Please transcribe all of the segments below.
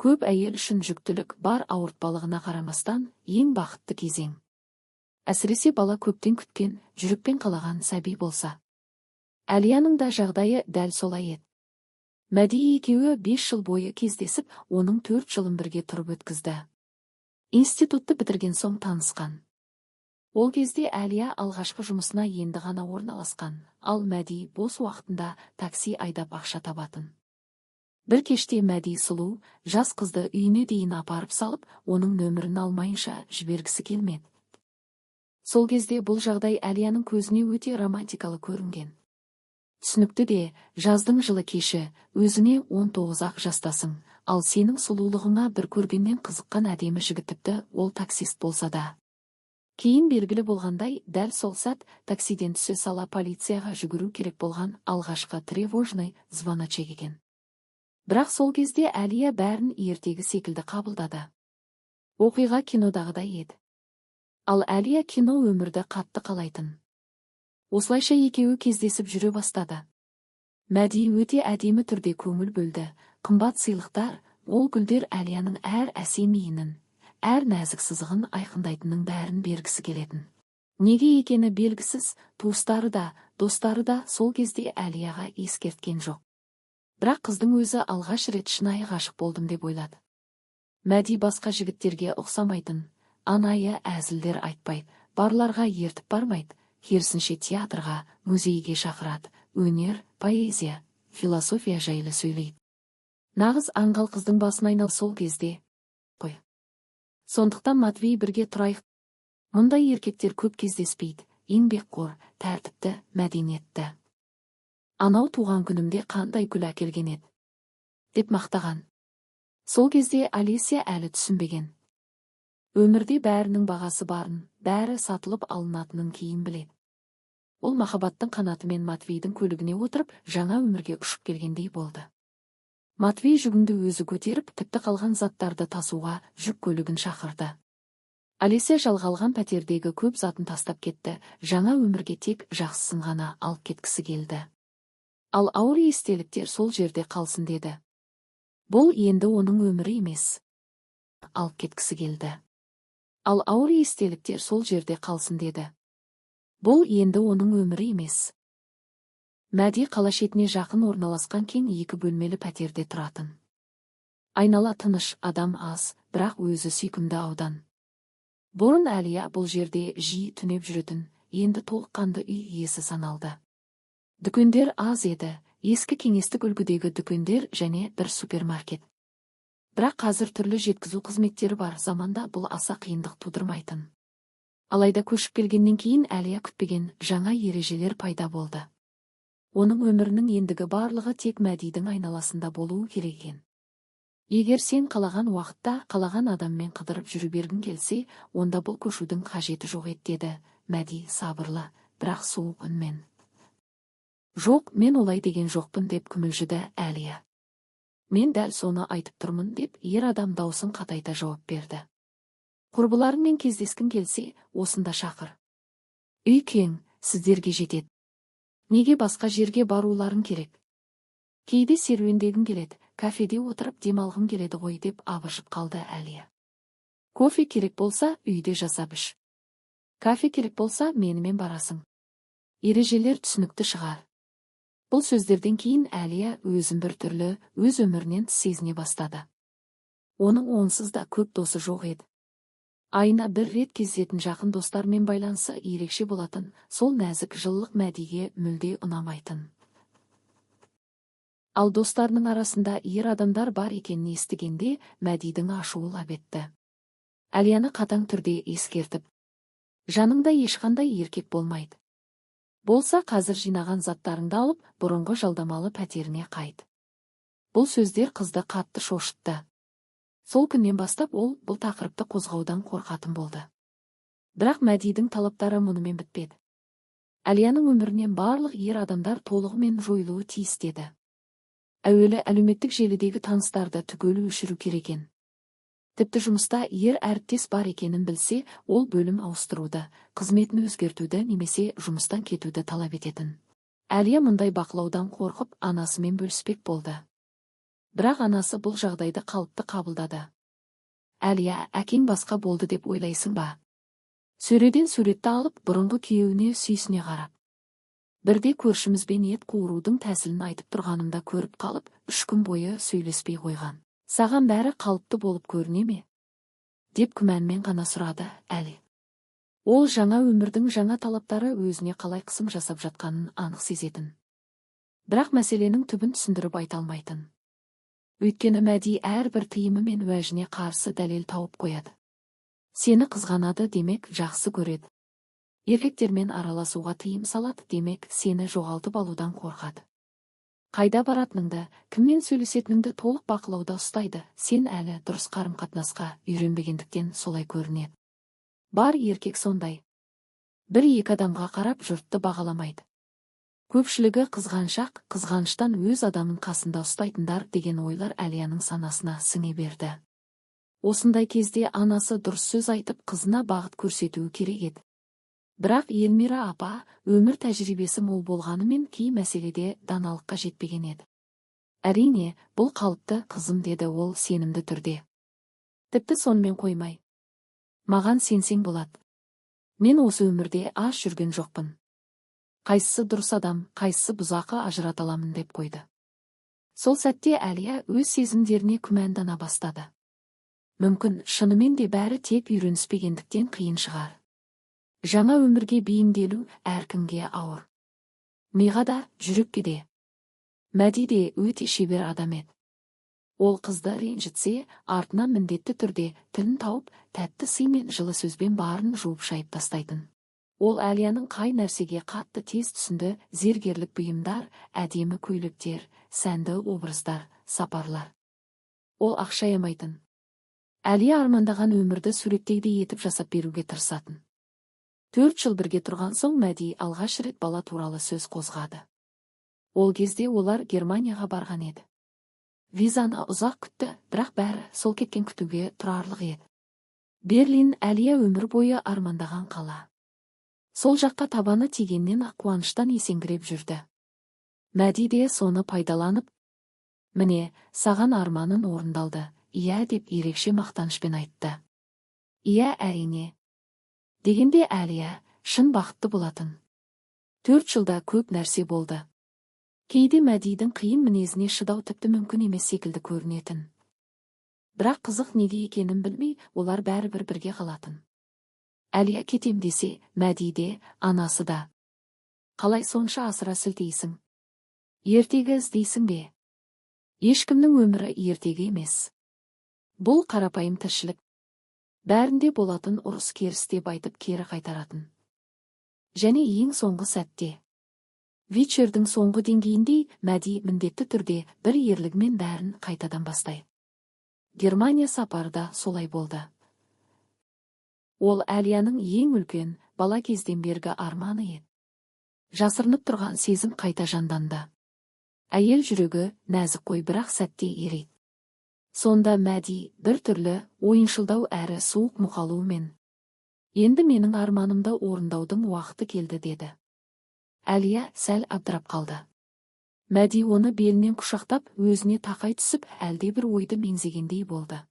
Көп әйел үшін жүктілік бар ауыртпалығына қарамастан ең бақытты кезең. Әсіресе бала көптен күткен, жүрекпен қалаған сәби болса. Әлияның да жағдайы дәл солай еді. Мәди екеуі 5 жыл бойы кездесіп, оның 4 жылын бірге тұрып өткізді. Институтты бітірген соң танысқан. Ол кезде Әлия алғашқы жұмысына енді ғана орналасқан, ал Мәди бос уақытында такси айдап ақша табатын. Бір кеште Мәди сұлу, жас қызды үйіне дейін апарып салып, оның нөмірін алмайынша жібергісі келмеді. Сол кезде бұл жағдай Әлияның көзіне өте романтикалы көрінген. Түсінікті де, жаздың жылы кеші, өзіне 19-ақ жастасың, ал сенің сұлулығыңа бір көргеннен қызыққан әдемі жігіт, тіпті ол таксист болса да. Кейін белгілі болғандай, дәл сол сәт таксиден түсе сала полицияға жүгіру керек болған алғашқы тревожный звоночек екен. Бірақ сол кезде Әлия бәрін ертегі секілді қабылдады. Оқиға кинодағыдай еді. Ал Әлия кино өмірді қатты қалайтын. Осылайша екеуі кездесіп жүре бастады. Мәди өте әдемі түрде көңіл бөлді. Қымбат сыйлықтар, ол гүлдер Әлияның әр әсем иінін, әр нәзік сызығын айқындайтынның бәрін бергісі келетін. Неге екені белгісіз, туыстары да, достары да сол кезде Әлияға ескерткен жоқ. Бірақ қыздың өзі алғаш рет шынайы ғашық болдым деп ойлады. Мәди басқа жігіттерге ұқсамайтын, анайы әзілдер айтпайды, барларға ертіп бармайды, керісінше театрға, музейге шақырады, өнер, поэзия, философия жайлы сөйлейді. Нағыз аңғал қыздың басын айнал сол кезде. Қой. Сондықтан Матвей бірге тұрайық. Мұндай еркектер көп кездеспейді, еңбекқор, тәртіпті, мәдениетті. Анау туған күнімде қандай гүл әкелген еді, деп мақтаған. Сол кезде Алисия әлі түсінбеген. Өмірде бәрінің бағасы барын, бәрі сатылып алынатынын кейін біледі. Ол махаббаттың қанатымен Матвейдің көлігіне отырып, жаңа өмірге ұшып келгендей болды. Матвей жүгінді өзі көтеріп, тіпті қалған заттарды тасуға жүк көлігін шақырды. Алисия жалға алған пәтердегі көп затын тастап кетті, жаңа өмірге тек жақсысын ғана алып кеткісі келді. Ал ауыр естеліктер сол жерде қалсын деді. Бұл енді оның өмірі емес. Алып кеткісі келді. Ал ауыр естеліктер сол жерде қалсын деді. Бұл енді оның өмірі емес. Мәди қала шетіне жақын орналасқан кең 2 бөлмелі пәтерде тұратын. Айнала тыныш, адам аз, бірақ өзі сүйкімді аудан. Бұрын Әлия бұл жерде жиі түнеп жүретін, енді толыққанды үй иесі саналды. Дүкендер аз еді, ескі кеңестік үлгідегі дүкендер және бір супермаркет. Бірақ қазір түрлі жеткізу қызметтері бар заманда бұл аса қиындық тудырмайтын. Алайда көшіп келгеннен кейін Әлия күтпеген жаңа ережелер пайда болды. Оның өмірінің ендігі барлығы тек Мәдидің айналасында болуы керек екен. Егер сен қалаған уақытта қалаған адаммен қыдырып жүру бергің келсе, онда бұл көшудің қажеті жоқ еді, деді Мәди сабырлы, бірақ суық үнмен. Жоқ, мен олай деген жоқпын, деп күмілжіді Әлия. Мен дәл соны айтып тұрмын, деп ер адам даусын қатайта жауап берді. Құрбыларыңмен кездескің келсе, осында шақыр. Үй кең, сіздерге жетеді. Неге басқа жерге баруларың керек? Кейде серуендегің келеді, кафеде отырып демалғың келеді ғой, деп абыржып қалды Әлия. Кофе керек болса, үйде жасап іш. Кафе керек болса, менімен барасың. Ережелер түсінікті шығар. Бұл сөздерден кейін Әлия өзін бір түрлі өз өмірінен сезіне бастады. Оның онсыз да көп досы жоқ еді. Айына бір рет кездесетін жақын достармен байланысы ерекше болатын, сол нәзік жылылық Мәдиге мүлде ұнамайтын. Ал достарының арасында ер адамдар бар екенін естігенде Мәдидің ашуы лап етті. Әлияны қатаң түрде ескертіп, жаныңда ешқандай еркек болмайды. Болса қазір жинаған заттарыңды алып, бұрынғы жалдамалы пәтеріне қайт. Бұл сөздер қызды қатты шошытты. Сол күннен бастап ол бұл тақырыпты қозғаудан қорқатын болды. Бірақ Мәдидің талаптары мұнымен бітпеді. Әлияның өмірінен барлық ер адамдар толығымен жойылуы тиіс деді. Әуелі әлеуметтік желідегі таныстарды түгелі өшіру керек екен. Тіпті жұмыста ер әріптес бар екенін білсе, ол бөлім ауыстыруды, қызметін өзгертуді немесе жұмыстан кетуді талап ететін. Әлия мұндай бақылаудан қорқып, анасымен бөліспек болды. Бірақ анасы бұл жағдайды қалыпты қабылдады. Әлия, әкең басқа болды деп ойлайсың ба? Сөреден суретті алып, бұрынғы күйеуіне сүйсіне қарап. Бірде көршімізбен ет қуырудың тәсілін айтып тұрғанымда көріп қалып, 3 күн бойы сөйлеспей қойған. Саған бәрі қалыпты болып көріне ме? Деп күмәнмен ғана сұрады Әли. Ол жаңа өмірдің жаңа талаптары өзіне қалай қысым жасап жатқанын анық сезетін. Бірақ мәселенің түбін түсіндіріп айта алмайтын. Өйткені Мәди әрбір тыйымы мен уәжіне қарсы дәлел тауып қояды. Сені қызғанады, демек жақсы көреді. Еркектермен араласуға тыйым салады, демек сені жоғалтып алудан қорқады. Қайда баратыныңды, кіммен сөйлесетініңді толық бақылауда ұстайды. Сен әлі дұрыс қарым-қатынасқа үйренбегендіктен солай көрінеді. Бар еркек сондай. Бір-екі адамға қарап жұртты бағаламайды. Көпшілігі қызғаншақ, қызғаныштан өз адамын қасында ұстайтындар деген ойлар Әлияның санасына сіңе берді. Осындай кезде анасы дұрыс сөз айтып, қызына бағыт көрсетуі керек еді. Бірақ Елмира апа өмір тәжірибесі мол болғанымен кей мәселеде даналыққа жетпеген еді. Әрине, бұл қалыпты, қызым, деді ол сенімді түрде. Тіпті сонымен қоймай. Маған сенсең болады. Мен осы өмірде аз жүрген жоқпын. Қайсысы дұрыс адам, қайсысы бұзақы ажырата аламын деп қойды. Сол сәтте Әлия өз сезімдеріне күмәндана бастады. Мүмкін шынымен де бәрі тек үйреніспегендіктен қиын шығар. Жаңа өмірге бейімделу әркімге ауыр. Миға да, жүрекке де. Мәди де өте шебер адам еді. Ол қызды ренжітсе, артынан міндетті түрде тілін тауып, тәтті сый мен жылы сөзбен барын жуып шайып тастайтын. Ол Әлияның қай нәрсеге қатты тез түсінді: зергерлік бұйымдар, әдемі көйлектер, сәнді образдар, сапарлар. Ол ақша аямайтын. Әлия армандаған өмірді суреттегідей етіп жасап беруге тырысатын. 4 жыл бірге тұрған соң Мәди алғаш рет бала туралы сөз қозғады. Ол кезде олар Германияға барған еді. Визаны ұзақ күтті, бірақ бәрі сол кеткен күтуге тұрарлық еді. Берлин Әлия өмір бойы армандаған қала. Сол жаққа табаны тигеннен қуаныштан есеңгіреп жүрді. Мәди де соны пайдаланып, міне, саған арманың орындалды, иә, деп ерекше мақтанышпен айтты. Иә, әрине. Дегенде Әлия шын бақытты болатын. 4 жылда көп нәрсе болды. Кейде Мәдидің қиын мінезіне шыдау тіпті мүмкін емес секілді көрінетін. Бірақ қызық неге екенін білмей, олар бәрібір бірге қалатын. Әлия кетем десе, Мәди де, анасы да. Қалай сонша асыра сілтейсің? Ертегі іздейсің бе? Ешкімнің өмірі ертегі емес. Бұл қарапайым тіршілік. Бәрінде болатын ұрыс керіс деп айтып кері қайтаратын. Және ең соңғы сәтте. Вичердің соңғы деңгейіндей Мәди міндетті түрде бір ерлігімен бәрін қайтадан бастайды. Германия сапары да солай болды. Ол Әлияның ең үлкен, бала кезден бергі арманы еді. Жасырынып тұрған сезім қайта жанданды. Әйел жүрегі нәзік қой, бірақ сәтте ерейді. Сонда Мәди бір түрлі ойыншылдау әрі суық мұқалуымен: енді менің арманымды орындаудың уақыты келді, деді. Әлия сәл абдырап қалды. Мәди оны белінен құшақтап, өзіне тақай түсіп, әлде бір ойды меңзегендей болды.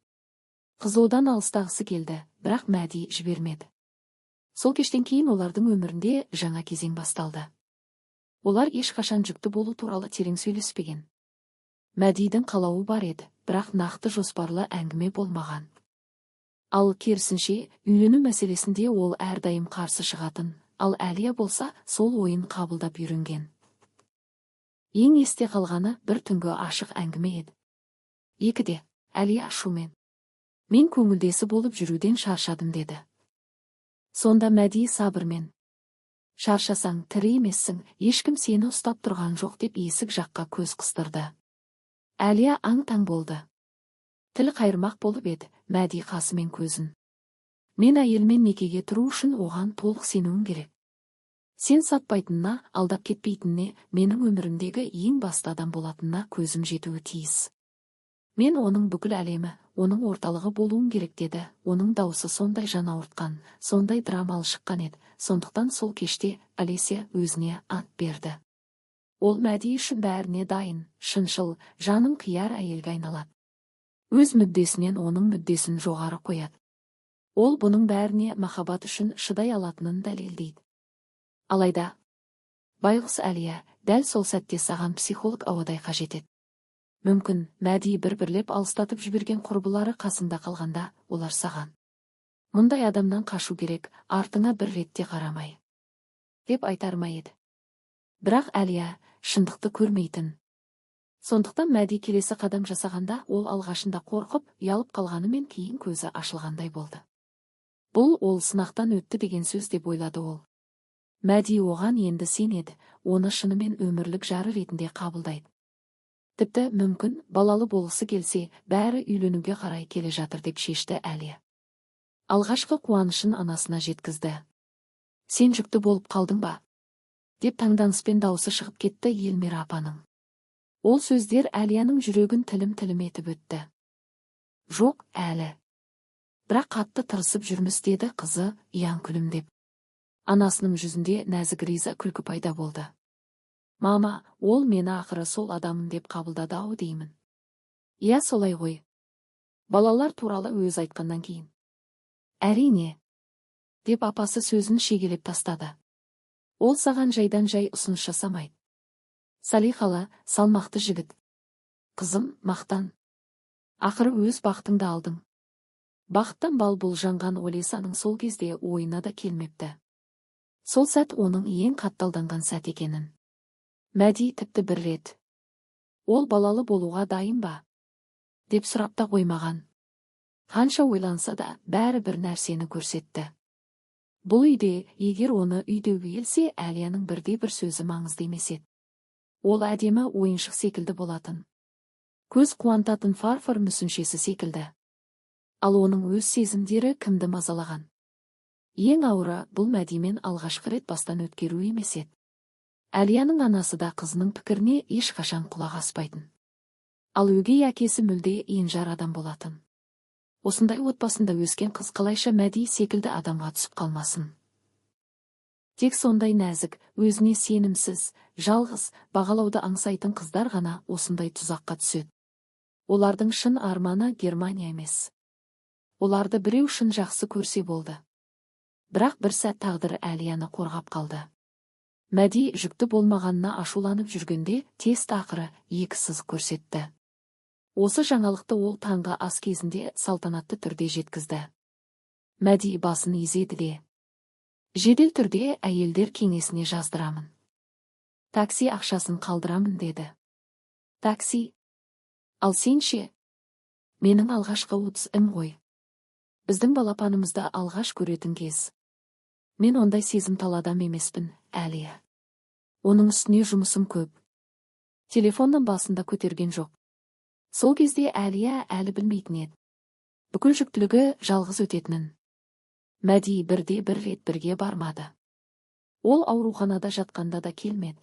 Қыз одан алыстағысы келді, бірақ Мәди жібермеді. Сол кештен кейін олардың өмірінде жаңа кезең басталды. Олар ешқашан жүкті болу туралы терең сөйлеспеген. Мәдидің қалауы бар еді, бірақ нақты жоспарлы әңгіме болмаған. Ал керісінше, үйлену мәселесінде ол әрдайым қарсы шығатын, ал Әлия болса сол ойын қабылдап үйренген. Ең есте қалғаны бір түнгі ашық әңгіме еді. Екіде, Әлия ашумен: мен көңілдесі болып жүруден шаршадым, деді. Сонда Мәди сабырмен: шаршасаң тірі емессің, ешкім сені ұстап тұрған жоқ, деп есік жаққа көз қыстырды. Әлия аң-таң болды. Тіл қайырмақ болып еді, Мәди қасымен көзін: мен әйелмен некеге тұру үшін оған толық сенуім керек. Сен сатпайтынына, алдап кетпейтініне, менің өмірімдегі ең басты адам болатынына көзім жетуі тиіс. Мен оның бүкіл әлемі, оның орталығы болуым керек, деді. Оның даусы сондай жан ауыртқан, сондай драмалы шыққан еді. Сондықтан сол кеште Олеся өзіне ант берді. Ол Мәди үшін бәріне дайын, шыншыл, жанын қияр әйелге айналады. Өз мүддесінен оның мүддесін жоғары қояды. Ол бұның бәріне махаббат үшін шыдай алатынын дәлелдейді. Алайда, байғұс Әлия, дәл сол сәтте саған психолог ауадай қажет еді. Мүмкін, Мәди бір-бірлеп алыстатып жіберген құрбылары қасында қалғанда, олар саған: мұндай адамнан қашу керек, артыңа бір ретте қарамай, деп айтар ма еді. Бірақ Әлия шындықты көрмейтін. Сондықтан Мәди келесі қадам жасағанда, ол алғашында қорқып, ұялып қалғанымен кейін көзі ашылғандай болды. Бұл ол сынақтан өтті деген сөз деп ойлады ол. Мәди оған енді сенеді, оны шынымен өмірлік жары ретінде қабылдайды. Тіпті мүмкін, балалы болғысы келсе, бәрі үйленуге қарай келе жатыр деп шешті Әлия. Алғашқы қуанышын анасына жеткізді. Сен жүкті болып қалдың ба? Деп таңданыспен дауысы шығып кетті Елмира апаның. Ол сөздер Әлияның жүрегін тілім-тілім етіп өтті. Жоқ, әлі. Бірақ қатты тырысып жүрміз, деді қызы, ияң күлімдеп. Анасының жүзінде нәзік риза күлкі пайда болды. Мама, ол мені ақыры сол адамын деп қабылдады ау деймін. Иә, солай ғой. Балалар туралы өз айтқаннан кейін. Әрине, деп апасы сөзін шегелеп тастады. Ол саған жайдан жай ұсыныс жасамайды. Салихалы, салмақты жігіт. Қызым, мақтан. Ақыры өз бақытыңды алдың. Бақыттан бал болжанған Олесаның сол кезде ойына да келмепті. Сол сәт оның ең қатталданған сәт екенін. Мәди тіпті бір рет: ол балалы болуға дайын ба? Деп сұрап та қоймаған. Қанша ойланса да, бәрі бір нәрсені көрсетті. Бұл үйде, егер оны үйдеуге келсе, Әлияның бірде-бір сөзі маңызды емес еді. Ол әдемі ойыншық секілді болатын. Көз қуантатын фарфор мүсіншесі секілді. Ал оның өз сезімдері кімді мазалаған? Ең ауыры, бұл Мәдимен алғашқы рет бастан өткеру емес еді. Әлияның анасы да қызының пікіріне ешқашан құлақ аспайтын. Ал өгей әкесі мүлде енжар адам болатын. Осындай отбасында өскен қыз қалайша Мәди секілді адамға түсіп қалмасын? Тек сондай нәзік, өзіне сенімсіз, жалғыз, бағалауды аңсайтын қыздар ғана осындай тұзаққа түседі. Олардың шын арманы Германия емес. Оларды біреу шын жақсы көрсе болды. Бірақ бір сәт тағдыр Әлияны қорғап қалды. Мәди жүкті болмағанына ашуланып жүргенде, тез ақыры екі сызық көрсетті. Осы жаңалықты ол таңғы ас кезінде салтанатты түрде жеткізді. Мәди басын изеді де: жедел түрде әйелдер кеңесіне жаздырамын. Такси ақшасын қалдырамын, деді. Такси? Ал сен ше? Менің алғашқы 30 ғой. Біздің балапанымызды алғаш көретін кез. Мен ондай сезімтал адам емеспін, Әлия. Оның үстіне жұмысым көп. Телефонның басында көтерген жоқ. Сол кезде Әлия әлі білмейтін еді. Бүкіл жүктілігі жалғыз өтетінін. Мәди бірде-бір рет бірге бармады. Ол ауруханада жатқанда да келмеді.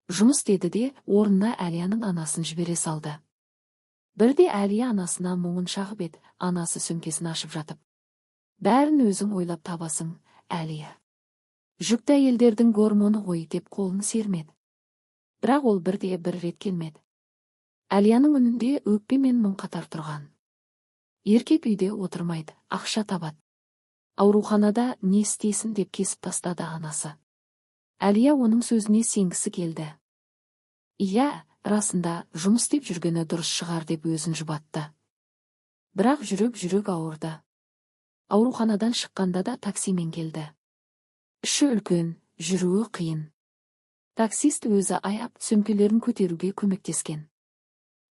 Жұмыс деді де, орнына Әлияның анасын жібере салды. Бірде Әлия анасына мұңын шағып еді, анасы сөмкесін ашып жатып: бәрін өзің ойлап табасың, Әлия. Жүкті әйелдердің гормоны ғой, деп қолын сермеді. Бірақ ол бірде-бір рет келмеді. Әлияның үнінде өкпе мен мұң қатар тұрған. Еркек үйде отырмайды, ақша табады. Ауруханада не істесін деп кесіп тастады анасы. Әлия оның сөзіне сенгісі келді. Иә, расында жұмыс деп жүргені дұрыс шығар деп өзін жұбатты. Бірақ жүрек ауырды. Ауруханадан шыққанда да таксимен келді. Іші үлкен, жүруі қиын. Таксист өзі аяп, сөмкелерін көтеруге көмектескен.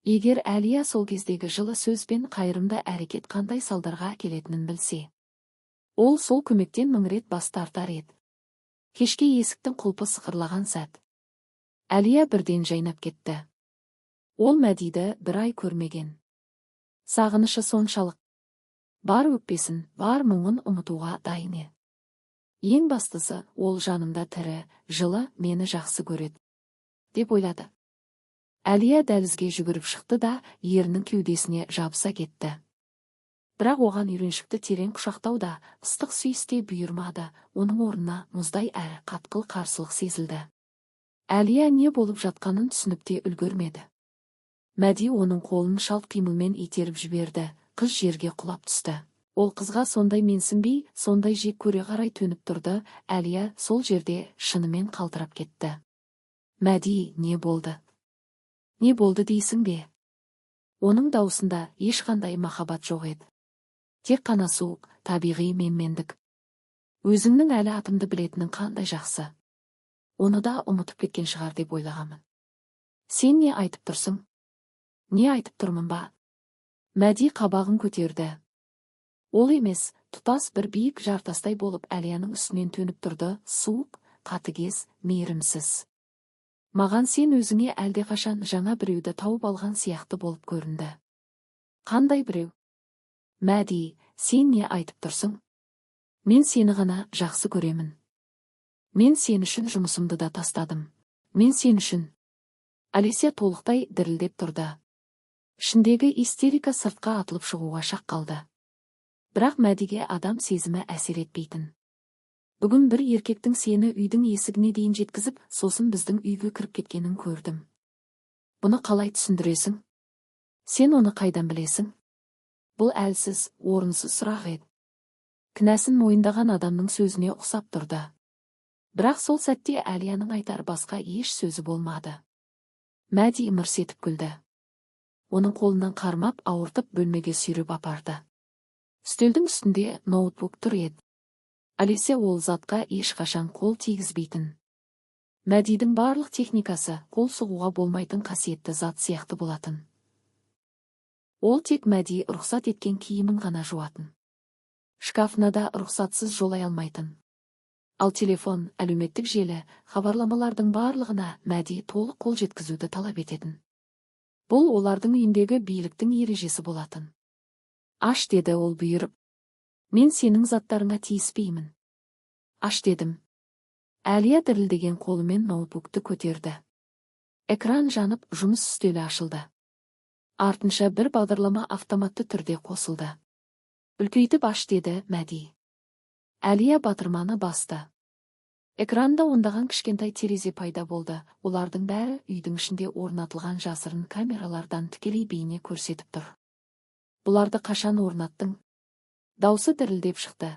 Егер Әлия сол кездегі жылы сөз бен қайырымды әрекет қандай салдарға келетінін білсе, ол сол көмектен мың рет бас тартар еді. Кешке есіктің құлпы сықырлаған сәт, Әлия бірден жайнап кетті. Ол Мәдиді бір ай көрмеген. Сағынышы соншалық. Бар өкпесін, бар мұңын ұмытуға дайын еді. Ең бастысы, ол жанымда тірі, жылы, мені жақсы көреді, деп ойлады. Әлия дәлізге жүгіріп шықты да, ерінің кеудесіне жабыса кетті. Бірақ оған үйреншікті терең құшақтауда, ыстық сүйісте бұйырмады, оның орнына мұздай әрі қатқыл қарсылық сезілді. Әлия не болып жатқанын түсініп те үлгермеді. Мәди оның қолын шалт қимылмен итеріп жіберді, қыз жерге құлап түсті. Ол қызға сондай менсінбей, сондай жек көре қарай төніп тұрды. Әлия сол жерде шынымен қалтырап кетті. Мәди, не болды? Не болды дейсің бе? Оның даусында ешқандай махаббат жоқ еді. Тек қана суық, табиғи менмендік. Өзіңнің әлі атымды білетінің қандай жақсы. Оны да ұмытып кеткен шығар деп ойлағамын. Сен не айтып тұрсың? Не айтып тұрмын ба? Мәди қабағын көтерді. Ол емес, тұтас бір биік жартастай болып Әлияның үстінен төніп тұрды, суық, қатыгез, мейірімсіз. Маған сен өзіңе әлдеқашан жаңа біреуді тауып алған сияқты болып көрінді. Қандай біреу? Мәди, сен не айтып тұрсың? Мен сені ғана жақсы көремін. Мен сен үшін жұмысымды да тастадым. Мен сен үшін. Алисия толықтай дірілдеп тұрды. Ішіндегі истерика сыртқа атылып шығуға шақ қалды. Бірақ Мәдиге адам сезімі әсер етпейтін. Бүгін бір еркектің сені үйдің есігіне дейін жеткізіп, сосын біздің үйге кіріп кеткенін көрдім. Бұны қалай түсіндіресің? Сен оны қайдан білесің? Бұл әлсіз, орынсыз сұрақ еді. Кінәсін мойындаған адамның сөзіне ұқсап тұрды. Бірақ сол сәтте Әлияның айтар басқа еш сөзі болмады. Мәди мырс етіп күлді. Оның қолынан қармап ауыртып бөлмеге сүйреп апарды. Үстелдің үстінде ноутбук тұр еді. Алисия ол затқа ешқашан қол тигізбейтін. Мәдидің барлық техникасы қол сұғуға болмайтын қасиетті зат сияқты болатын. Ол тек Мәди рұқсат еткен киімін ғана жуатын. Шкафына да рұқсатсыз жолай алмайтын. Ал телефон, әлеуметтік желі, хабарламалардың барлығына Мәди толық қол жеткізуді талап ететін. Бұл олардың үйіндегі биліктің ережесі болатын. Аш, деді ол бұйырып. Мен сенің заттарыңа тиіспеймін. Аш, дедім. Әлия дірілдеген қолымен ноутбукты көтерді. Экран жанып, жұмыс үстелі ашылды. Артынша бір бағдарлама автоматты түрде қосылды. Үлкейтіп аш, деді Мәди. Әлия батырманы басты. Экранда ондаған кішкентай терезе пайда болды. Олардың бәрі үйдің ішінде орнатылған жасырын камералардан тікелей бейне көрсетіп тұр. Бұларды қашан орнаттың? Даусы дірілдеп шықты.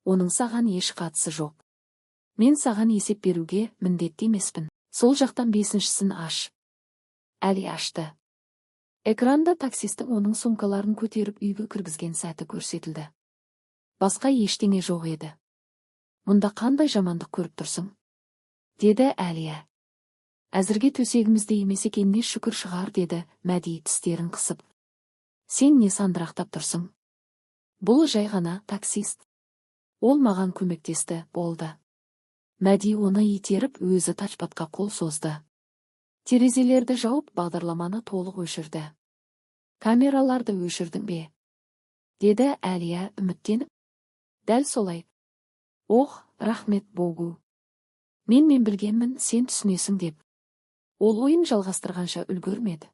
Оның саған еш қатысы жоқ. Мен саған есеп беруге міндетті емеспін. Сол жақтан 5-шісін аш. Әли ашты. Экранда таксистің оның сумкаларын көтеріп үйге кіргізген сәті көрсетілді. Басқа ештеңе жоқ еді. Мұнда қандай жамандық көріп тұрсың? Деді Әлия. Әзірге төсегімізде емес екеніне шүкір шығар, деді Мәди тістерін қысып. Сен не сандырақтап тұрсың? Бұл жай ғана таксист. Ол маған көмектесті, болды. Мәди оны итеріп өзі тачпадқа қол созды. Терезелерді жауып бағдарламаны толық өшірді. Камераларды өшірдің бе? Деді Әлия үміттеніп. Дәл солай. Ох, рахмет Богу. Мен білгенмін, сен түсінесің деп. Ол ойын жалғастырғанша үлгермеді.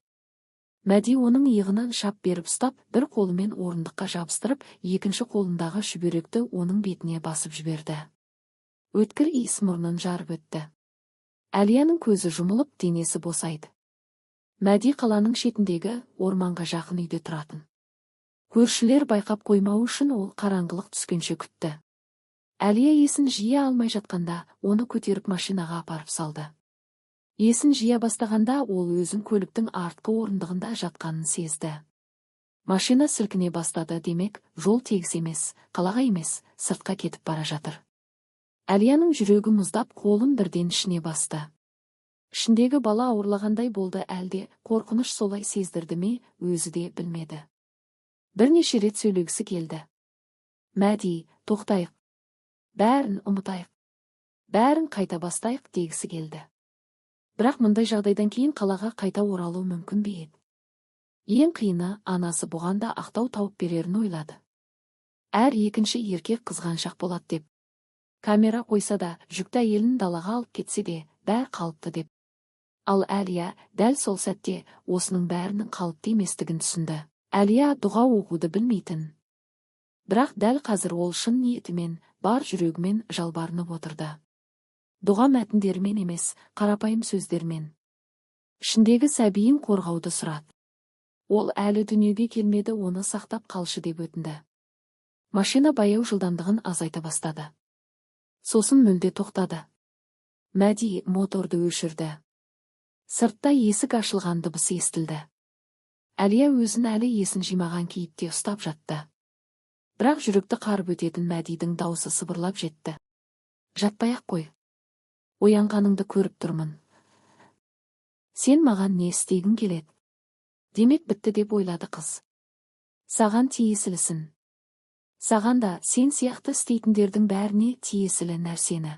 Мәди оның иығынан шап беріп ұстап, бір қолымен орындыққа жабыстырып, екінші қолындағы шүберекті оның бетіне басып жіберді. Өткір иіс мұрнын жарып өтті. Әлияның көзі жұмылып, денесі босайды. Мәди қаланың шетіндегі орманға жақын үйде тұратын. Көршілер байқап қоймау үшін ол қараңғылық түскенше күтті. Әлия есін жия алмай жатқанда, оны көтеріп машинаға апарып салды. Есін жия бастағанда ол өзін көліктің артқы орындығында жатқанын сезді. Машина сілкіне бастады, демек, жол тегіс емес, қалаға емес, сыртқа кетіп бара жатыр. Әлияның жүрегі мұздап, қолын бірден ішіне басты. Ішіндегі бала ауырлағандай болды, әлде қорқыныш солай сездірді ме, өзі де білмеді. Бірнеше рет сөйлегісі келді. Мәди, тоқтайық. Бәрін ұмытайық. Бәрін қайта бастайық дегісі келді. Бірақ мұндай жағдайдан кейін қалаға қайта оралу мүмкін бе еді? Ең қиыны, анасы бұған да ақтау тауып берерін ойлады. Әр екінші еркек қызғаншақ болады деп. Камера қойса да, жүкті әйелін далаға алып кетсе де, бәр қалыпты деп. Ал Әлия дәл сол сәтте осының бәрінің қалыпты еместігін түсінді. Әлия дұға оқуды білмейтін. Бірақ дәл қазір ол шын ниетімен, бар жүрегімен жалбарынып отырды. Дұға мәтіндермен емес, қарапайым сөздермен. Ішіндегі сәбиін қорғауды сұрады. Ол әлі дүниеге келмеді, оны сақтап қалшы деп өтінді. Машина баяу жылдамдығын азайта бастады. Сосын мүлде тоқтады. Мәди моторды өшірді. Сыртта есік ашылған дыбыс естілді. Әлия өзін әлі есін жимаған кейіпте ұстап жатты. Бірақ жүректі қарып өтетін Мәдидің даусы сыбырлап жетті. Жатпай-ақ қой. Оянғаныңды көріп тұрмын. Сен маған не істегің келеді? Демек бітті деп ойлады қыз. Саған тиесілісін. Саған да сен сияқты істейтіндердің бәріне тиесілі нәрсені.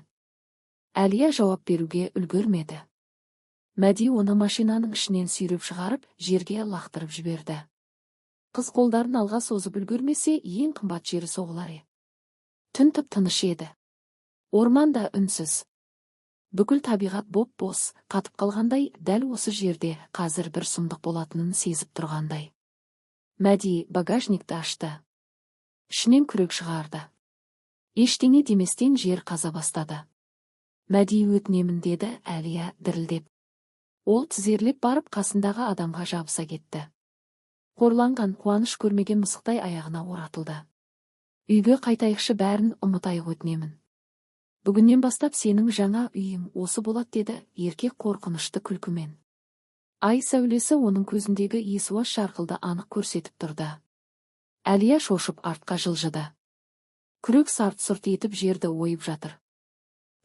Әлия жауап беруге үлгермеді. Мәди оны машинаның ішінен сүйреп шығарып, жерге лақтырып жіберді. Қыз қолдарын алға созып үлгермесе, ең қымбат жері соғылар. Түн тып-тыныш еді. Орман да үнсіз. Бүкіл табиғат боп-бос, қатып қалғандай, дәл осы жерде қазір бір сұмдық болатынын сезіп тұрғандай. Мәди багажникті ашты. Ішінен күрек шығарды. Ештеңе деместен жер қаза бастады. Мәди өтінемін деді Әлия дірілдеп. Ол тізерлеп барып қасындағы адамға жабыса кетті. Қорланған, қуаныш көрмеген мысықтай аяғына оратылды. Үйге қайтайықшы, бәрін ұмытайық, өтінемін. Бүгіннен бастап сенің жаңа үйің осы болады, деді еркек қорқынышты күлкімен. Ай сәулесі оның көзіндегі есуас шарқылды анық көрсетіп тұрды. Әлия шошып артқа жылжыды. Күрек сарт-сұрт етіп жерді ойып жатыр.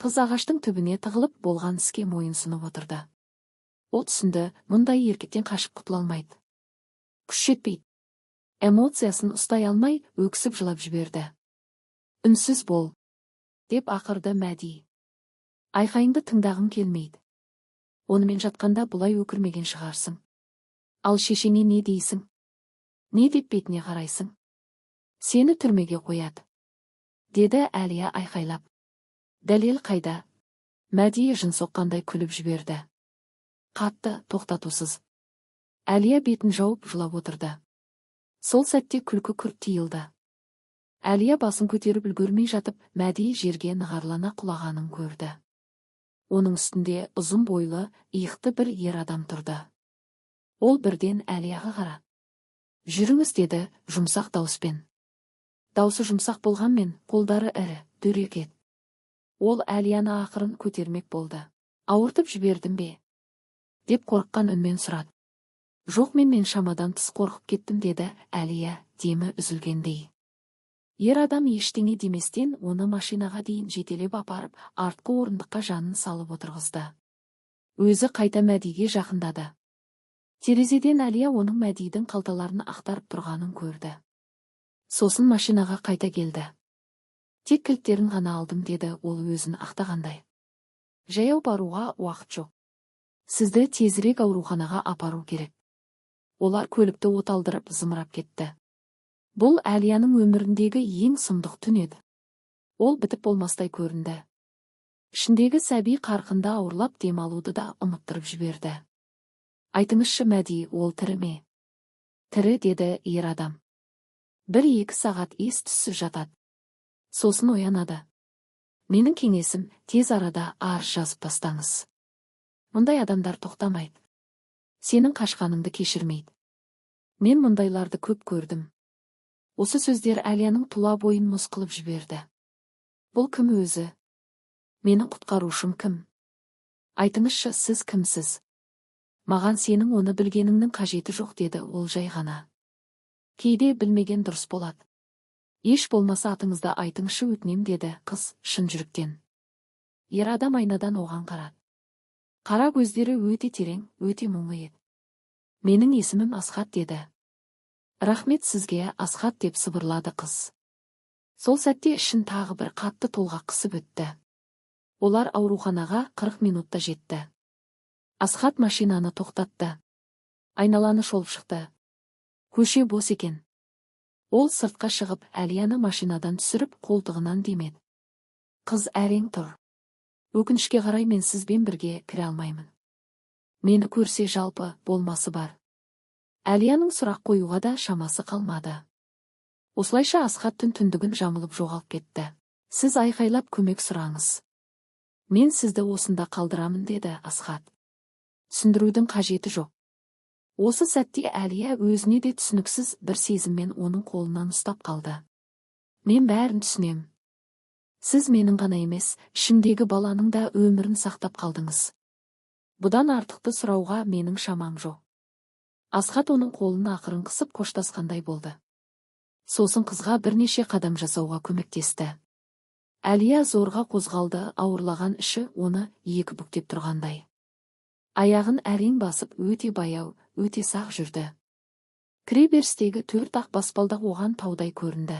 Қыз ағаштың түбіне тығылып болған іске мойынсұнып отырды. Ол түсінді, мұндай еркектен қашып құтыла алмайды. Күш жетпейді. Эмоциясын ұстай алмай, өксіп жылап жіберді. Үнсіз бол, деп ақырды Мәди. Айқайыңды тыңдағым келмейді. Онымен жатқанда бұлай өкірмеген шығарсың. Ал шешеңе не дейсің? Не деп бетіне қарайсың? Сені түрмеге қояды, деді Әлия айқайлап. Дәлел қайда? Мәди жын соққандай күліп жіберді. Қатты, тоқтатусыз. Әлия бетін жауып жылап отырды. Сол сәтте күлкі күрт тиылды. Әлия басын көтеріп үлгермей жатып, Мәди жерге нығарлана құлағанын көрді. Оның үстінде ұзын бойлы, иықты бір ер адам тұрды. Ол бірден Әлияға қарады. Жүріңіз, деді жұмсақ дауыспен. Даусы жұмсақ болғанмен, қолдары ірі, дөрекет. Ол Әлияны ақырын көтермек болды. Ауыртып жібердім бе? Деп қорыққан үнмен сұрады. Жоқ, мен шамадан тыс қорқып кеттім, деді Әлия, демі үзілгендей. Ер адам ештеңе деместен оны машинаға дейін жетелеп апарып, артқы орындыққа жанын салып отырғызды. Өзі қайта Мәдиге жақындады. Терезеден Әлия оның Мәдидің қалталарын ақтарып тұрғанын көрді. Сосын машинаға қайта келді. Тек кілттерін ғана алдым, деді ол өзін ақтағандай. Жаяу баруға уақыт жоқ. Сізді тезірек ауруханаға апару керек. Олар көлікті оталдырып зымырап кетті. Бұл Әлияның өміріндегі ең сұмдық түн еді. Ол бітіп болмастай көрінді. Ішіндегі сәби қарқында ауырлап демалуды да ұмыттырып жіберді. Айтыңызшы, Мәди, ол тірі ме? Тірі, деді ер адам. 1-2 сағат ес-түссіз жатады. Сосын оянады. Менің кеңесім, тез арада арыз жазып тастаңыз. Мұндай адамдар тоқтамайды. Сенің қашқаныңды кешірмейді. Мен мұндайларды көп көрдім. Осы сөздер Әлияның тұла бойын мұз қылып жіберді. Бұл кім өзі? Менің құтқарушым кім? Айтыңызшы, сіз кімсіз? Маған сенің оны білгеніңнің қажеті жоқ, деді ол жай ғана. Кейде білмеген дұрыс болады. Еш болмаса атыңызды айтыңызшы, өтінем, деді қыз шын жүректен. Ер адам айнадан оған қарады. Қара көздері өте терең, өте мұңлы еді. Менің есімім Асхат, деді. Рахмет сізге, Асхат, деп сыбырлады қыз. Сол сәтте ішін тағы бір қатты толғақ қысып өтті. Олар ауруханаға 40 минутта жетті. Асхат машинаны тоқтатты. Айналаны шолып шықты. Көше бос екен. Ол сыртқа шығып, Әлияны машинадан түсіріп, қолтығынан демеді. Қыз әрең тұр. Өкінішке қарай мен сізбен бірге кіре алмаймын. Мені көрсе жалпы болмасы бар. Әлияның сұрақ қоюға да шамасы қалмады. Осылайша Асхат түндігін жамылып жоғалып кетті. Сіз айқайлап көмек сұраңыз. Мен сізді осында қалдырамын, деді Асхат. Түсіндірудің қажеті жоқ. Осы сәтте Әлия өзіне де түсініксіз бір сезіммен оның қолынан ұстап қалды. Мен бәрін түсінем. Сіз менің ғана емес, ішімдегі баланың да өмірін сақтап қалдыңыз. Бұдан артықты сұрауға менің шамам жоқ. Асхат оның қолын ақырын қысып қоштасқандай болды. Сосын қызға бірнеше қадам жасауға көмектесті. Әлия зорға қозғалды, ауырлаған іші оны екі бүктеп тұрғандай. Аяғын әрең басып өте баяу, өте сақ жүрді. Кіреберістегі 4 ақ баспалдақ оған таудай көрінді.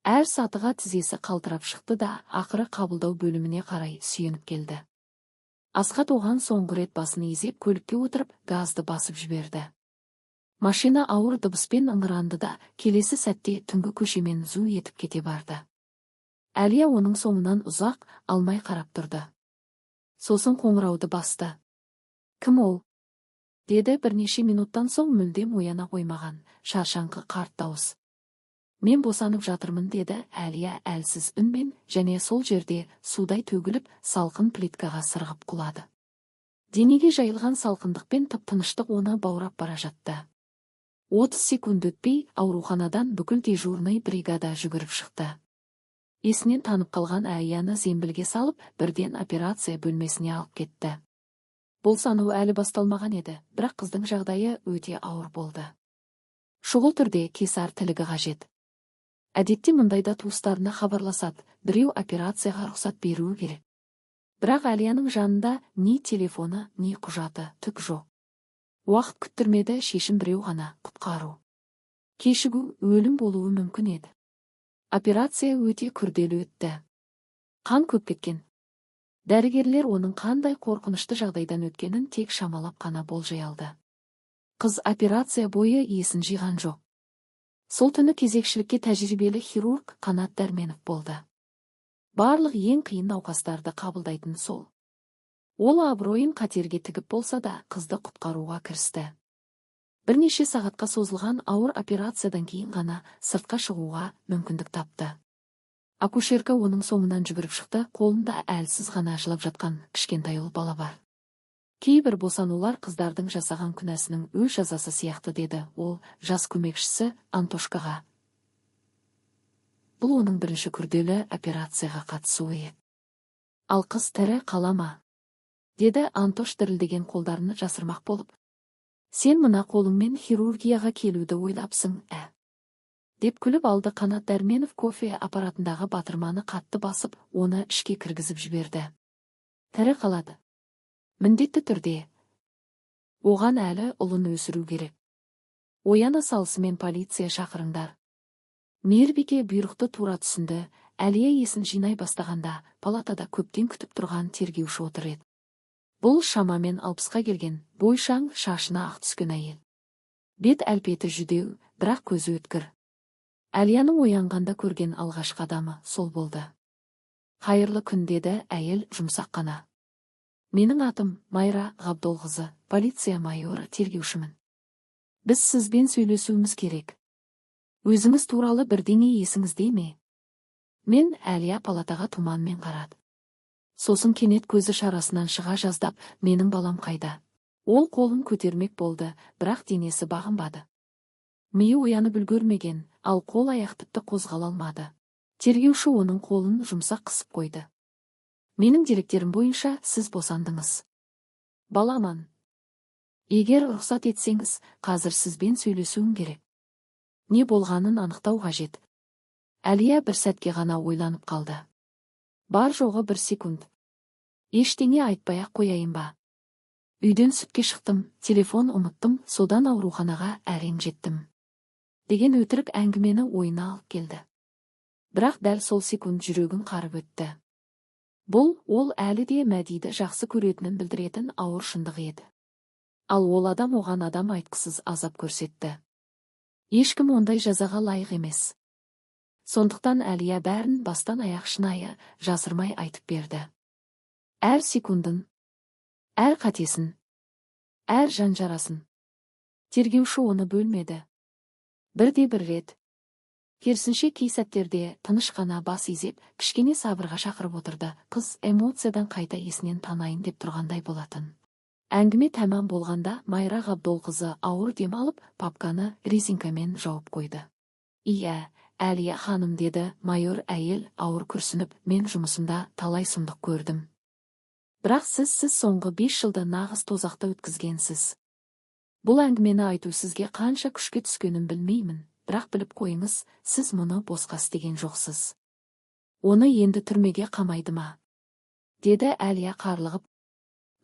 Әр сатыға тізесі қалтырап шықты да, ақыры қабылдау бөліміне қарай сүйеніп келді. Асхат оған соңғы рет басын изеп көлікке отырып, газды басып жіберді. Машина ауыр дыбыспен ыңыранды да, келесі сәтте түнгі көшемен зу етіп кете барды. Әлия оның соңынан ұзақ алмай қарап тұрды. Сосын қоңырауды басты. Кім ол? Деді бірнеше минуттан соң мүлдем ояна қоймаған, шаршаңқы қарт дауыс. Мен босанып жатырмын, деді Әлия әлсіз үнмен, және сол жерде судай төгіліп, салқын плиткаға сырғып құлады. Денеге жайылған салқындықпен тып-тыныштық оны баурап бара жатты. 30 секунд өтпей ауруханадан бүкіл дежурный бригада жүгіріп шықты. Есінен танып қалған Әлияны зембілге салып, бірден операция бөлмесіне алып кетті. Бұл санау әлі басталмаған еді, бірақ қыздың жағдайы өте ауыр болды. Шұғыл түрде кесар тілігі қажет. Әдетте мұндайда туыстарына хабарласады, біреу операцияға рұқсат беруі керек. Бірақ Әлияның жанында ни телефоны, ни құжаты, түк жоқ. Уақыт күттірмеді, шешім біреу ғана: құтқару. Кешігу, өлім болуы мүмкін еді. Операция өте күрделі өтті. Қан көп кеткен. Дәрігерлер оның қандай қорқынышты жағдайдан өткенін тек шамалап қана болжай алды. Қыз операция бойы есін жиған жоқ. Сол түні кезекшілікке тәжірибелі хирург Қанат Дәрменов болды. Барлық ең қиын науқастарды қабылдайтын сол. Ол абыройын қатерге тігіп болса да, қызды құтқаруға кірісті. Бірнеше сағатқа созылған ауыр операциядан кейін ғана сыртқа шығуға мүмкіндік тапты. Акушерка оның соңынан жүгіріп шықты, қолында әлсіз ғана жылап жатқан кішкентай ұл бала бар. Кейбір босанулар қыздардың жасаған күнәсінің өз жазасы сияқты, деді ол жас көмекшісі Антошкаға. Бұл оның бірінші күрделі операцияға қатысуы еді. Ал қыз тірі қала ма? Деді Антош дірілдеген қолдарını жасырмақ болып. Сен мына қолыңмен хирургияға келуді ойлапсың, деп күліп алды Қанат Дәрменов. Кофе аппаратындағы батырманы қатты басып, оны ішке кіргізіп жіберді. Тірі қалады. Міндетті түрде. Оған әлі ұлын өсіру керек. Ояна салысымен полиция шақырыңдар. Мейірбике бұйрықты тура түсінді. Әлия есін жинай бастағанда, палатада көптен күтіп тұрған тергеуші отыр еді. Бұл шамамен 60-қа келген, бойшаң, шашына ақ түскен әйел. Бет әлпеті жүдеу, бірақ көзі өткір. Әлияның оянғанда көрген алғашқы адамы сол болды. Қайырлы күн, деді әйел жұмсақ қана. Менің атым Майра Ғабдолқызы, полиция майоры, тергеушімін. Біз сізбен сөйлесуіміз керек. Өзіңіз туралы бірдеңе есіңізде ме? Мен Әлия палатаға тұманмен қарады. Сосын кенет көзі шарасынан шыға жаздап, менің балам қайда? Ол қолын көтермек болды, бірақ денесі бағынбады. Миы оянып үлгермеген, ал қол аяқ тіпті қозғала алмады. Тергеуші оның қолын жұмсақ қысып қойды. Менің деректерім бойынша сіз босандыңыз. Баламан. Егер рұқсат етсеңіз, қазір сізбен сөйлесуім керек. Не болғанын анықтау қажет. Әлия бір сәтке ғана ойланып қалды. Бар жоғы 1 секунд. Ештеңе айтпай-ақ қояйын ба? Үйден сүтке шықтым, телефон ұмыттым, содан ауруханаға әрең жеттім. Деген өтірік әңгімені ойына алып келді. Бірақ дәл сол секунд жүрегін қарып өтті. Бұл, ол әлі де Мәдиді жақсы көретінін білдіретін ауыр шындық еді. Ал ол адам оған адам айтқысыз азап көрсетті. Ешкім ондай жазаға лайық емес. Сондықтан Әлия бәрін бастан аяқ шынайы, жасырмай айтып берді. Әр секундын, әр қатесін, әр жанжарасын. Тергеуші оны бөлмеді. Бірде-бір рет. Керісінше кей сәттерде тыныш қана бас изеп, кішкене сабырға шақырып отырды. Қыз эмоциядан қайта есінен танайын деп тұрғандай болатын. Әңгіме тәмам болғанда Майра Ғабдолқызы ауыр дем алып, папканы резинкамен жауып қойды. Иә, Әлия ханым, деді майор әйел ауыр күрсініп, мен жұмысымда талай сұмдық көрдім. Бірақ сіз соңғы 5 жылды нағыз тозақта өткізгенсіз. Бұл әңгімені айту сізге қанша күшке түскенін білмеймін, бірақ біліп қойыңыз, сіз мұны босқа істеген жоқсыз. Оны енді түрмеге қамайды ма? Деді Әлия қарлығып.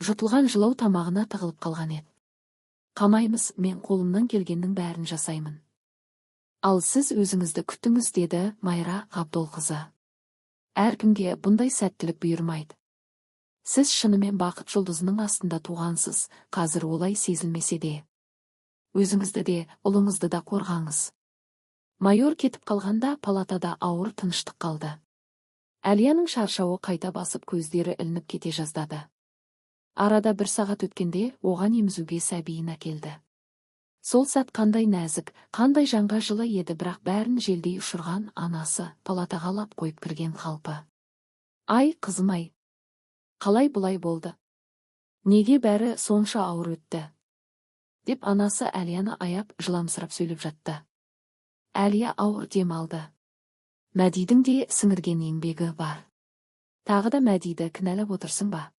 Жұтылған жылау тамағына тығылып қалған еді. Қамаймыз, мен қолымнан келгеннің бәрін жасаймын. Ал сіз өзіңізді күтіңіз, деді Майра Ғабдолқызы. Әркімге бұндай сәттілік бұйырмайды. Сіз шынымен бақыт жұлдызының астында туғансыз, қазір олай сезілмесе де. Өзіңізді де, ұлыңызды да қорғаңыз. Майор кетіп қалғанда палатада ауыр тыныштық қалды. Әлияның шаршауы қайта басып, көздері ілініп кете жаздады. Арада 1 сағат өткенде оған емізуге сәбиін әкелді. Сол сәт қандай нәзік, қандай жанға жылы еді, бірақ бәрін желдей ұшырған анасы палатаға лап қойып кірген қалпы. Ай, қызым-ай, қалай бұлай болды? Неге бәрі сонша ауыр өтті? Деп анасы Әлияны аяп жыламсырап сөйлеп жатты. Әлия ауыр дем алды. Мәдидің де сіңірген еңбегі бар. Тағы да Мәдиді кінәлап отырсың ба?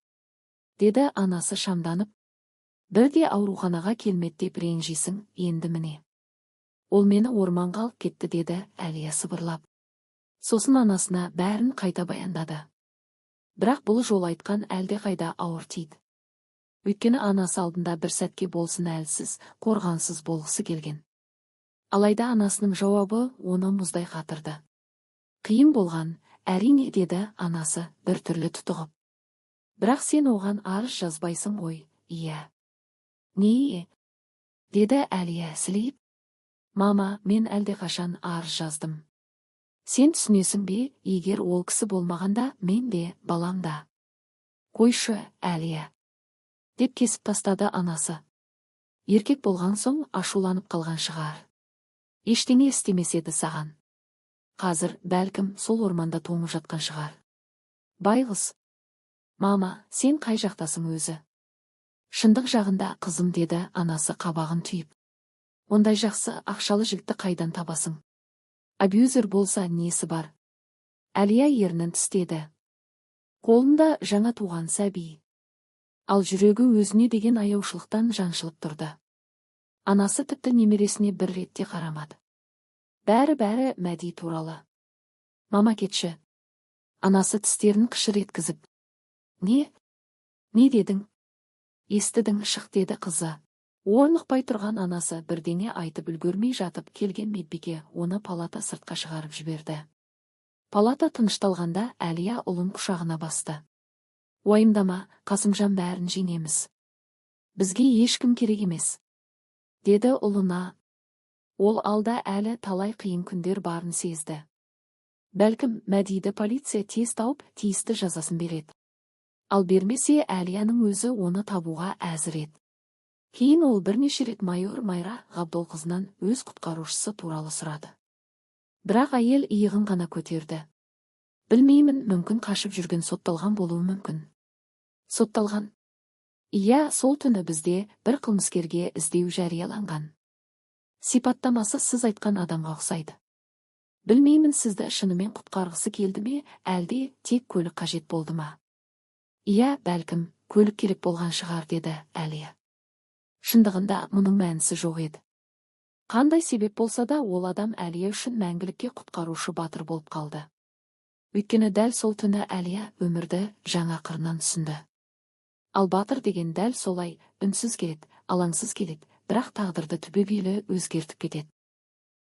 Деді анасы шамданып. Бірде ауруханаға келмеді деп ренжисің, енді міне. Ол мені орманға алып кетті, деді Әлия сыбырлап. Сосын анасына бәрін қайта баяндады. Бірақ бұл жол айтқан әлде қайда ауыр тиді. Өйткені анасы алдында бір сәтке болсын әлсіз, қорғансыз болғысы келген. Алайда анасының жауабы оны мұздай қатырды. Қиын болған, әрине, деді анасы бір түрлі тұтығып. Бірақ сен оған арыз жазбайсың ғой? Иә. Не? Деді Әлия сілейіп. Мама, мен әлдеқашан арыз жаздым. Сен түсінесің бе, егер ол кісі болмағанда, мен де, балам да. Қойшы, Әлия. Деп кесіп тастады анасы. Еркек болған соң ашуланып қалған шығар. Ештеңе істемес еді саған. Қазір бәлкім сол орманда тоңып жатқан шығар. Байғыз. Мама, сен қай жақтасың өзі? Шындық жағында, қызым, деді анасы қабағын түйіп. Ондай жақсы ақшалы жігітті қайдан табасың? Абьюзер болса несі бар? Әлия ернін тістеді. Қолында жаңа туған сәби. Ал жүрегі өзіне деген аяушылықтан жаншылып тұрды. Анасы тіпті немересіне бір ретте қарамады. Бәрі Мәди туралы. Мама, кетші. Анасы тістерін қышыр еткізіп. Не дедің? Естідің, шық, деді қызы. Орнықпай тұрған анасы бірдеңе айтып үлгермей жатып келген медбике оны палата сыртқа шығарып жіберді. Палата тынышталғанда Әлия ұлын құшағына басты. Уайымдама, Қасымжан, бәрін жеңеміз. Бізге ешкім керек емес, деді ұлына. Ол алда әлі талай қиын күндер барын сезді. Бәлкім Мәдиді полиция тез тауып, тиісті жазасын береді. Ал бермесе, Әлияның өзі оны табуға әзір еді. Кейін ол бірнеше рет майор Майра Ғабдолқызынан өз құтқарушысы туралы сұрады. Бірақ әйел иығын ғана көтерді. Білмеймін, мүмкін қашып жүрген сотталған болуы мүмкін. Сотталған? Иә, сол түні бізде бір қылмыскерге іздеу жарияланған. Сипаттамасы сіз айтқан адамға ұқсайды. Білмеймін, сізді шынымен құтқарғысы келді ме, әлде тек көлік қажет болды ма? Иә, бәлкім, көлік керек болған шығар, деді Әлия. Шындығында мұның мәнісі жоқ еді. Қандай себеп болса да, ол адам Әлия үшін мәңгілікке құтқарушы батыр болып қалды. Өйткені дәл сол түні Әлия өмірді жаңа қырынан түсінді. Ал батыр деген дәл солай, үнсіз келеді, алаңсыз келеді, бірақ тағдырды түбегейлі өзгертіп кетеді.